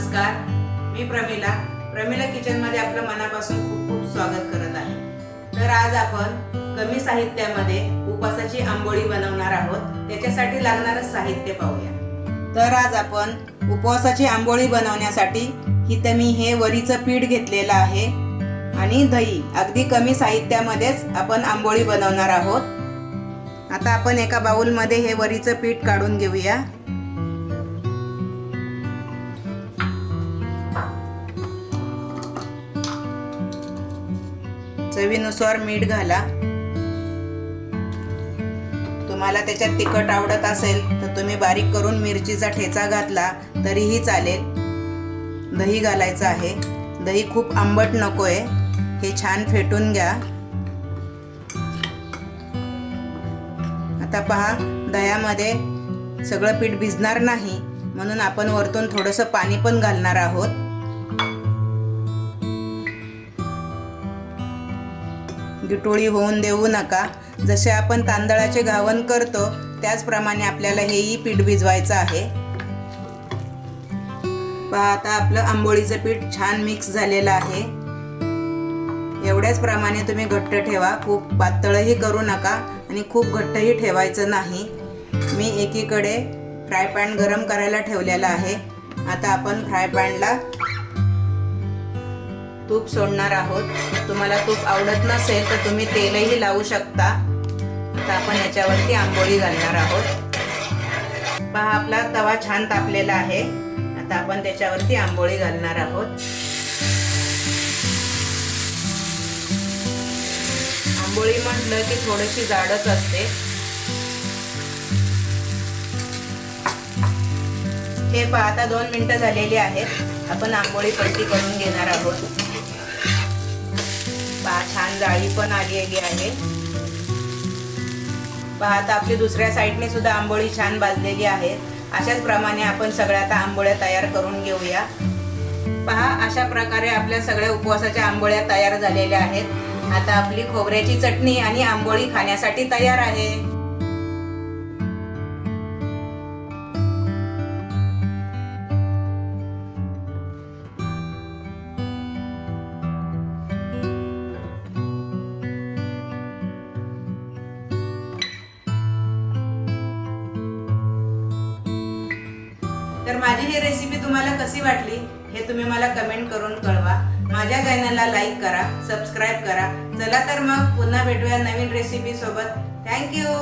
नमस्कार, मी प्रमिला किचनमध्ये आपलं मनापासून खूप खूप स्वागत करत आहे। तर आज आपण कमी साहित्यामध्ये उपासाची आंबोळी बनवणार आहोत। त्याच्यासाठी लागणारं साहित्य पाहूया। तर आज आपण उपवासाची आंबोळी बनवण्यासाठी इथे मी हे वरीचं पीठ घेतलेलं आहे आणि दही, अगदी कमी साहित्यामध्येच आपण आंबोळी बनवणार आहोत। आता आपण एका बाउलमध्ये हे वरीचं पीठ काढून घेऊया। चवीनुसार मीठ घाला। तुम्हाला त्याच्यात तिखट आवडत असेल तर तुम्ही बारीक करून मिरचीचा ठेचा घातला तरीही चालेल। दही घालायचं आहे। दही खूप आंबट नकोय, हे छान फेटून घ्या। आता पहा, दह्यामध्ये सगळं पीठ भिजणार नाही म्हणून आपण वरतून थोडंसं पाणी पण घालणार आहोत। गिटोळी होऊन देऊ नका। जसे आपण तांदळाचे घावन करतो त्याचप्रमाणे आपल्याला हेही पीठ भिजवायचं आहे। पहा, आता आपलं आंबोळीचं पीठ छान मिक्स झालेलं आहे। एवढ्याच प्रमाणे तुम्ही घट्ट ठेवा, खूप पातळही करू नका आणि खूप घट्टही ठेवायचं नाही। मी एकीकडे फ्राय पॅन गरम करायला ठेवलेला आहे। आता आपण फ्राय पॅनला तूप सोडणार आहोत। तुम्हाला तूप आवडत नसेल तर तुम्ही तेलही लावू शकता। आता आपण याच्यावरती आंबोळी घालणार आहोत। पहा, आपला तवा छान तापलेला आहे। आता आपण त्याच्यावरती आंबोळी घालणार आहोत। आंबोळी म्हटलं की थोडीशी जाडच असते। हे पहा, आता 2 मिनिटं झालेली आहेत। आपण आंबोळी पलटी करून घेणार आहोत। पहा, छान जाळी पण आलेली आहे। पहा, आता आपली दुसऱ्या साईडने सुद्धा आंबोळी छान भाजलेली आहे। अशाच प्रमाणे आपण सगळ्या आता आंबोळ्या तयार करून घेऊया। पहा, अशा प्रकारे आपल्या सगळ्या उपवासाच्या आंबोळ्या तयार झालेल्या आहेत। आता आपली खोबऱ्याची चटणी आणि आंबोळी खाण्यासाठी तयार आहे। तर माझी ही रेसिपी तुम्हाला कशी वाटली हे तुम्ही मला कमेंट करून कळवा। माझ्या चॅनलला लाईक करा, सबस्क्राईब करा। चला तर मग पुन्हा भेटूया नवीन रेसिपी सोबत। थँक्यू।